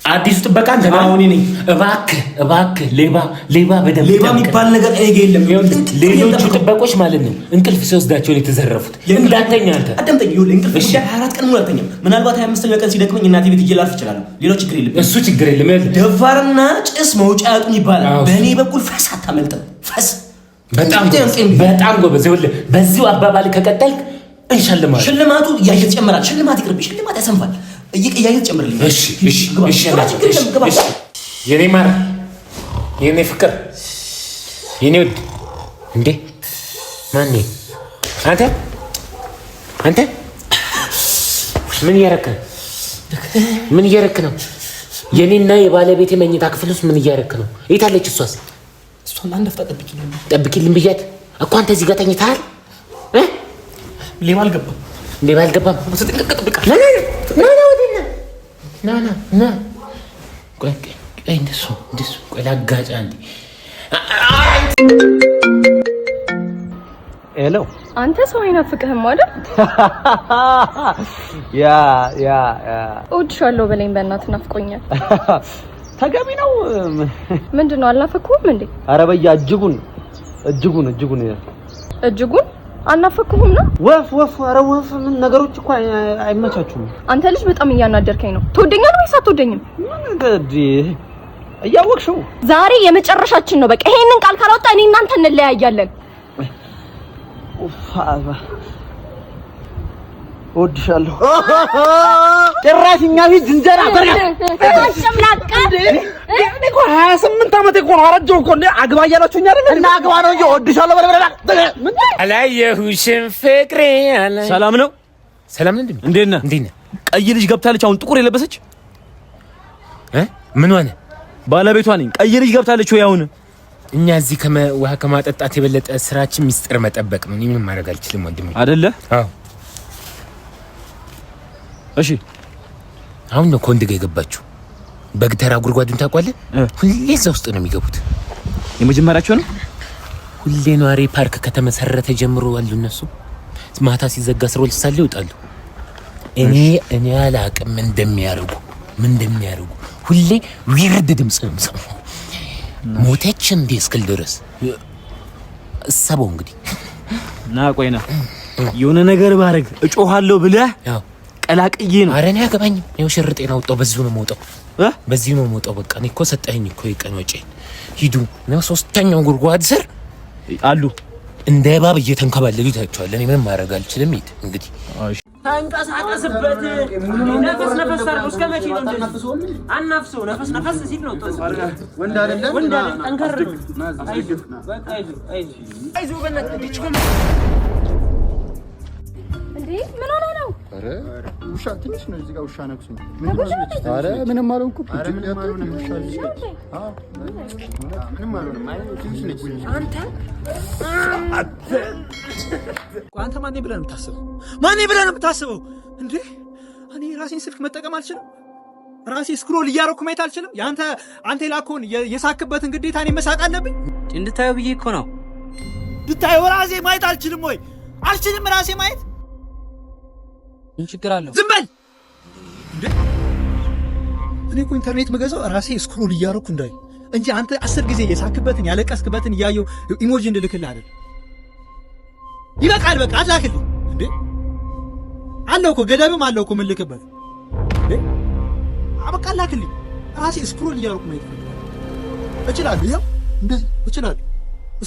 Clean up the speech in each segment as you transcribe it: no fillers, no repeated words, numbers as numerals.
አዲሱ ጥበቃ አንተ ነው። አሁን እኔ እባክህ ሌባ በደም ሌባ የሚባል ነገር የለም። ሌሎቹ ጥበቆች ማለት ነው እንቅልፍ ሲወስዳቸው ነው የተዘረፉት። እንዳተኛ አንተ አደምጠኝ። እንቅልፍ 24 ቀን ሙሉ አልተኛም። ምናልባት 25ኛው ቀን ሲደክመኝ እናቴ ቤት ይላልፍ ይችላል። ሌሎች ችግር የለም። እሱ ችግር የለም። ደፋርና ጭስ መውጫ ያጡን ይባላል። በእኔ በኩል ፈስ አታመልጥም። ፈስ በጣም ጎበዝ። ይኸውልህ በዚሁ አባባል ከቀጠልክ እንሸልማለን። ሽልማቱ እያየት ጨምራል። ሽልማት ይቅርብ። ሽልማት ያሰንፋል። እያየት ጨምርልኝ። እሺ የኔ ማር፣ የኔ ፍቅር፣ የኔ ውድ እንዴ ማን አንተ ምን እያረክ ነው? የኔና የባለቤቴ መኝታ ክፍል ውስጥ ምን እያረክ ነው? የት አለች እሷስ? እሷን አንድ አፍታ ጠብቂልኝ ብያት እኮ አንተ እዚህ ጋር ተኝተሃል። ሌባ አልገባም። ና ቆይ እንደሱ ቆይ ላጋጫ እንዴ። ሄሎ አንተ ሰው አይናፍቅህም አይደል? ያ እወድሻለሁ በለኝ በእናትህ ናፍቆኛል። ተገቢ ነው። ምንድነው አልናፈቅኩም እንዴ? ኧረ በያ እጅጉን አልናፈቅኩም ነው። ወፍ ኧረ ወፍ ምን ነገሮች እኮ አይመቻቹም። አንተ ልጅ በጣም እያናደርከኝ ነው። ትወደኛለህ ወይስ አትወደኝም? ምን እንግዲህ እያወቅሽው ዛሬ የመጨረሻችን ነው። በቃ ይሄንን ቃል ካላወጣ እኔ እናንተ እንለያያለን። እወድሻለሁ። ጭራሽ እኛ ቤት ዝንጀራ አሽምላቃ እኮ 28 ዓመት እኮ ነው። አረጀው እኮ አግባ እያላችሁኝ አይደል? እና አግባ ነው እንጂ እወድሻለሁ በለበለ አላየሁሽም ፍቅሬ አለ። ሰላም ነው እንዴት ነህ? ቀይ ልጅ ገብታለች አሁን ጥቁር የለበሰች ምን ሆነ? ባለቤቷ ነኝ። ቀይ ልጅ ገብታለች ወይ አሁን? እኛ እዚህ ውሃ ከማጠጣት የበለጠ ስራችን ሚስጥር መጠበቅ ነው። ምንም ማድረግ አልችልም ወንድሜ አይደለ? አዎ እሺ። አሁን ነው ኮንድ ጋር የገባችው። በግተራ ጉድጓዱን ታውቃለህ? ሁሌ እዛ ውስጥ ነው የሚገቡት። የመጀመሪያቸው ነው። ሁሌ ነዋሪ ፓርክ ከተመሰረተ ጀምሮ አሉ እነሱ። ማታ ሲዘጋ 12 ሰዓት ይወጣሉ። እኔ አላቅም ምን እንደሚያደርጉ ሁሌ ዊርድ ድምጽ ነው የምሰማው። ሞተች እንዴ እስክል ድረስ እሰበው እንግዲህ ና ቆይና የሆነ ነገር ባረግ እጮሃለሁ ብለህ ቀላቅዬ ነው። ኧረ እኔ አያገባኝም። ይኸው ሽርጤን አውጣው። በዚሁ ነው የምወጣው። በቃ እኔ እኮ ሰጠኸኝ እኮ የቀን ወጪን። ሂዱ ነው 3ኛው ጉድጓድ ስር አሉ እንደ እባብ እየተንከባለሉ ይታያቸዋል። እኔ ምንም ማድረግ አልችልም። ሂድ እንግዲህ ታንቀሳቀስበት። ነፈስ አድርጎ እስከ መቼ ነው እንደዚህ? አናፍሰው። ነፈስ ሲል ነው ጥሩ ወንድ አይደለም። ጠንከር አይዞህ በእናትህ እንዴ ምን ሆነ ነው? አረ ውሻ ትንሽ ነው እዚህ ጋር ውሻ ነክሶኝ። አረ ምንም አልሆንኩም። ምንም አልሆንም። ትንሽ ነች። አንተ ማን ብለህ ነው የምታስበው? እንዴ እኔ ራሴን ስልክ መጠቀም አልችልም? ራሴ ስክሮል እያደረኩ ማየት አልችልም? አንተ የላከውን የሳክበትን ግዴታ እኔ መሳቅ አለብኝ? እንድታየው ብዬ እኮ ነው። እንድታየው ራሴ ማየት አልችልም ወይ? አልችልም ራሴ ማየት። ምን ችግር አለው? ዝም በል እንዴ! እኔ እኮ ኢንተርኔት መገዛው ራሴ ስክሮል እያደረኩ እንዳይ እንጂ አንተ 10 ጊዜ የሳክበትን ያለቀስክበትን እያየው ኢሞጂ እንድልክልህ አይደል? ይበቃል። በቃ አላክልኝ እንዴ! አለው እኮ ገደብም አለው እኮ ምልክበት እንዴ! አበቃ አላክልኝ። ራሴ ስክሮል እያደረኩ ማየት እችላለሁ። ይሄው እንደዚህ እችላለሁ።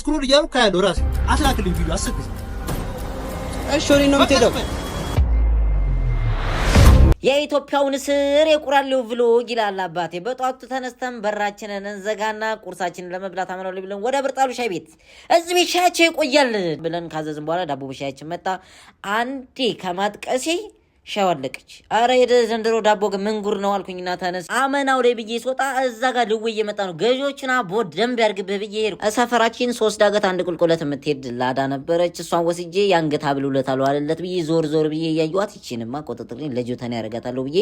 ስክሮል እያደረኩ ያለው ራሴ አትላክልኝ ቪዲዮ 10 ጊዜ። እሺ ወሬ ነው የምትሄደው? የኢትዮጵያውን ስር የቁራሌው ቭሎግ ይላል አባቴ። በጧቱ ተነስተን በራችንን እንዘጋና ቁርሳችንን ለመብላት አመራው ብለን ወደ ብርጣሉ ሻይ ቤት እዚህ ቤት ሻያቸው ይቆያል ብለን ካዘዝን በኋላ ዳቦ በሻያችን መጣ። አንዴ ከማጥቀሴ ሻው አለቀች። አረ የዘንድሮ ዳቦ ግን ምን ጉር ነው አልኩኝና ተነስ አመናው ላይ ብዬ ስወጣ እዛ ጋር ልው እየመጣ ነው። ገዢዎችን አቦ ደንብ ያርግብህ ብዬ ሄድኩ። ሰፈራችን 3 ዳገት 1 ቁልቁለት የምትሄድ ላዳ ነበረች። እሷን ወስጄ ያንገት አብሉለታለሁ አለለት ብዬ ዞር ብዬ እያየኋት ይቺንማ ቆጥጥልኝ ለጆተን ያረጋታለሁ ብዬ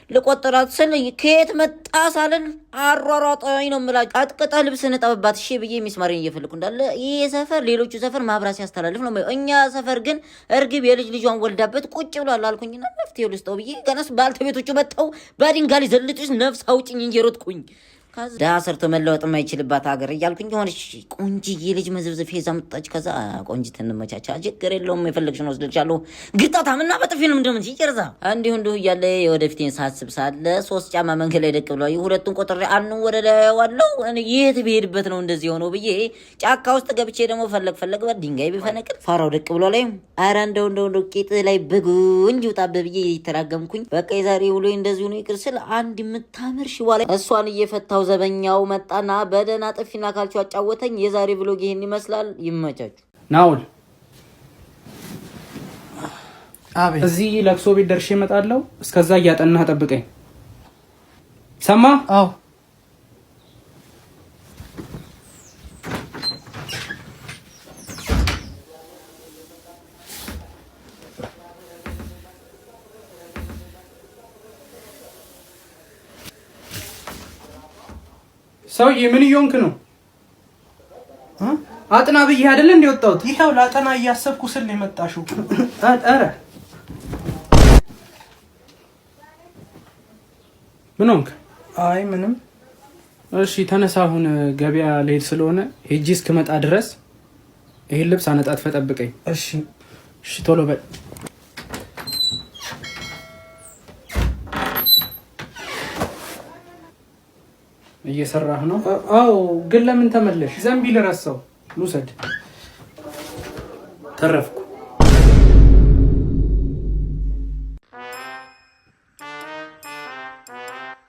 ልቆጥራት ስል ከየት መጣ ሳልን አሯሯጠኝ ነው የምላጭ። አጥቅጣ ልብስ ንጠብባት እሺ ብዬ ሚስማሬን እየፈለኩ እንዳለ ይሄ ሰፈር ሌሎቹ ሰፈር ማብራት ሲያስተላልፍ ነው። እኛ ሰፈር ግን እርግብ የልጅ ልጇን ወልዳበት ቁጭ ብሏል አልኩኝና መፍትሄው ልስጠው ብዬ ገናስ ባልተቤቶቹ መጣው በድንጋይ ዘልጥሽ ነፍስ አውጭኝ እንጂ ሮጥኩኝ። ከዛ ሰርቶ መለወጥ የማይችልባት ሀገር እያልኩኝ የሆነች ቆንጂዬ ልጅ መዝብዝፍ ይዛ መጣች። ከዛ ቆንጂት እንመቻቻ ችግር የለውም የፈለግሽን ወስድልሻለሁ ግጣታምና በጥፊ ነው እንደምን ሲጨርዛ እንዲሁ እያለ የወደፊቴን ሳስብ ሳለ 3 ጫማ መንገድ ላይ ደቅ ብለው ሁለቱን ቆጥሬ አንኑ ወደ ላይ ዋለው የት ብሄድበት ነው እንደዚህ ሆኖ ብዬ ጫካ ውስጥ ገብቼ ደግሞ ፈለግ ድንጋይ ቢፈነቅል ፋራው ደቅ ብሎ ላይ አረ እንደው ቂጥ ላይ በጉንጅ ውጣበ ብዬ ይተራገምኩኝ። በቃ የዛሬ ውሎ እንደዚህ ነው ይቅር ስል አንድ የምታምር ሽዋ ላይ እሷን እየፈታው ዘበኛው መጣና በደና ጥፊና ካልቹ አጫወተኝ። የዛሬ ብሎግ ይሄን ይመስላል። ይመቻችሁ። ናውል አቤት። እዚህ ለቅሶ ቤት ደርሼ እመጣለሁ። እስከዛ እያጠናህ ጠብቀኝ። ሰማ? አዎ። ሰውዬ ምን እየሆንክ ነው? አጥና ብዬ አይደል እንደ ወጣሁት? ይሄው ላጠና እያሰብኩ ስል ነው የመጣሽው። ኧረ ምን ሆንክ? አይ ምንም። እሺ ተነሳ፣ አሁን ገበያ ልሄድ ስለሆነ ሄጂ እስክመጣ ድረስ ይሄን ልብስ አነጣጥፈህ ጠብቀኝ። እሺ እሺ፣ ቶሎ በል። እየሰራህ ነው? አዎ። ግን ለምን ተመለሽ? ዘንቢል ረሳው። ልውሰድ። ተረፍኩ።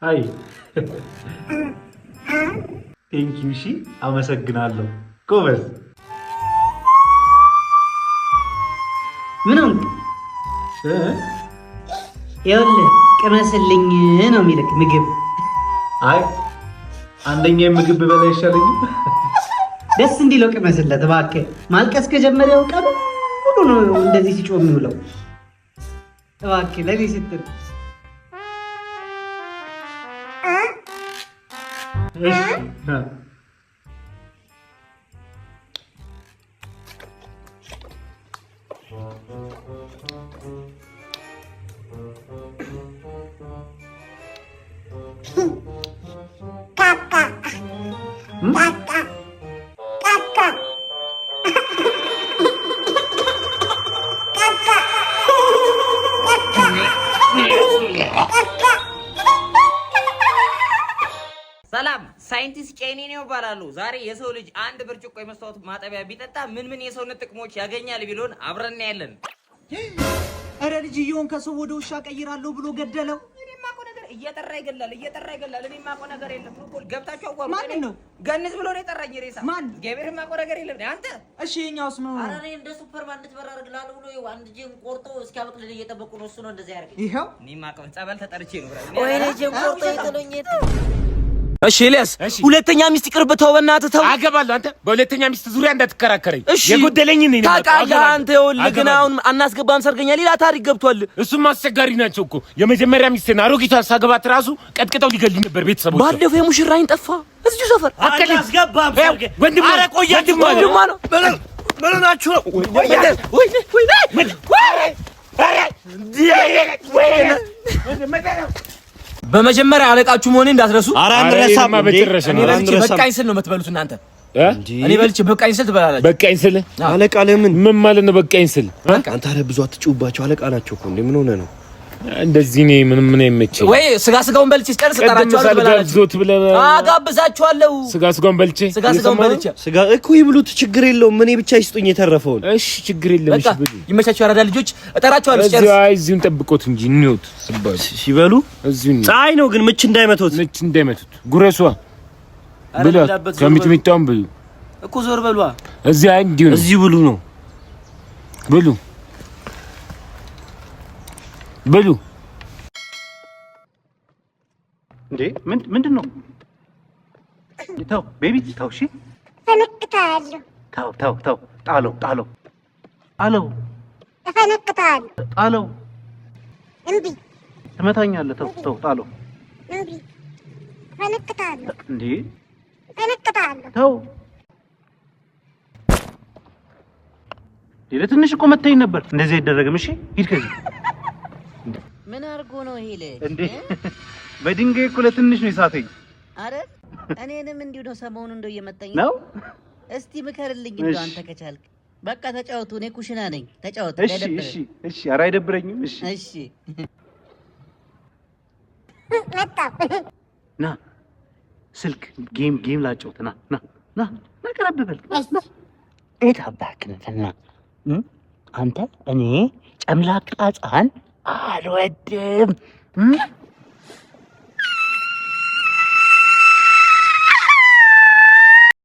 አይ ቴንኪው። እሺ አመሰግናለሁ። ጎበዝ። ምን ሆንክ? ይኸውልህ ቅመስልኝ ነው የሚልክ ምግብ። አይ አንደኛ ምግብ በላ ይሻለኝ። ደስ እንዲለው ቅመስለት እባክህ። ማልቀስ ከጀመረው ቀኑ ሁሉ ነው እንደዚህ ሲጮህ የሚውለው። እባክህ ለዚህ ስትል ሰላም፣ ሳይንቲስት ጨኔ ነው ይባላሉ። ዛሬ የሰው ልጅ አንድ ብርጭቆ የመስታወት ማጠቢያ ቢጠጣ ምን የሰውነት ጥቅሞች ያገኛል ቢሎን አብረን ያለን። እረ ልጅየውን ከሰው ወደ ውሻ ቀይራለሁ ብሎ ገደለው። እኔማ እኮ ነገር እየጠራ ይገላል። እኔማ እኮ ነገር የለም። ገብታችሁ አዋሩ። ማን ነው ገንዝ ብሎ ነው የጠራኝ። ሬሳ ማን? ገበሬማ እኮ ነገር የለም። አንተ እሺ፣ የኛውስ ነው? አረ እኔ እንደ ሱፐርማን እንድትበራ አድርግልሃለሁ ብሎ አንድ ጄም ቆርጦ እስኪያበቅልህ እየጠበቁ ነው። እሱ ነው እንደዚህ ያደርገኝ። ይሄው እኔማ እኮ ጸበል ተጠርቼ ነው ብራ። ወይኔ ጄም ቆርጦ ይጥሉኝ። እሺ ኤልያስ፣ ሁለተኛ ሚስት ይቅርብህ፣ ተው በእናትህ ተው። አገባለሁ። አንተ በሁለተኛ ሚስት ዙሪያ እንዳትከራከረኝ። እሺ የጎደለኝ ነኝ ታውቃለህ። አንተ ይኸውልህ ግን አሁን አናስገባም ሰርገኛ ሌላ ታሪክ ገብቷል። እሱም አስቸጋሪ ናቸው እኮ። የመጀመሪያ ሚስቴን አሮጊቷን ሳገባት ራሱ ቀጥቅጠው ሊገሉኝ ነበር ቤተሰቦች። ባለፈው የሙሽራይን ጠፋ እዚሁ ሰፈር አስገባም ሰርገ ወንድም አረ ቆያ ወንድም ነው በለናችሁ ነው በመጀመሪያ አለቃችሁ መሆኔ እንዳትረሱ። ኧረ አንረሳም። እኔ በቃኝ ስል ነው የምትበሉት እናንተ። እኔ በልቼ በቃኝ ስል ትበላላችሁ። በቃኝ ስል አለቃ ለምን ምን ማለት ነው? በቃኝ ስል አንተ አረ ብዙ አትጩባቸው፣ አለቃ ናቸው እኮ። እንዴ ምን ሆነ ነው እንደዚህ? እኔ ምንም አይመቸኝ። ወይ ስጋውን በልቼ ስጨርስ እጠራችኋለሁ ትበላላችሁ። አጋብዛችኋለሁ። ስጋውን በልቼ ስጋውን በልቼ ስጋ እኮ ይብሉት፣ ችግር የለውም። እኔ ብቻ ይስጡኝ የተረፈውን። እሺ ችግር የለም። እሺ ብሉ። ይመቻችሁ ያራዳ ልጆች፣ እጠራችኋለሁ ስጨርስ። እዚሁን ጠብቆት እንጂ እንውት ሲበሉ እዚሁን ፀሐይ ነው ግን ምች እንዳይመቱት ጉረሷ ብላ ከሚጥሚጣም ብሉ እኮ ዞር በሏ። እዚህ እንዲሁ እዚህ ብሉ ነው ብሉ ብሉ። እንዴ ምንድን ነው? ተው ቤቢ ተው። እሺ እፈነቅታለሁ። ተው ጣለው እፈነቅታለሁ። ጣለው። እምቢ። ትመታኛለህ። ተው ጣለው። እምቢ። እፈነቅታለሁ። እንዴ እፈነቅታለሁ። ተው። ለትንሽ እኮ መታኝ ነበር። እንደዚህ አይደረግም። እሺ ሂድ ከዚህ ምን አድርጎ ነው ይሄ ልጅ እንዴ? በድንጋይ እኮ ለትንሽ ነው የሳተኝ። አረ እኔንም እንዲሁ ነው ሰሞኑን እንደው እየመጣኝ ነው። እስቲ ምከርልኝ እንደው አንተ ከቻልክ። በቃ ተጫወቱ፣ እኔ ኩሽና ነኝ። ተጫወቱ። እሺ። ኧረ አይደብረኝም። እሺ። ና ስልክ ጌም ላጫውት። ና ቀረብ በል። እት አባክነትና አንተ እኔ ጨምላቃ ሕፃን አልወድም።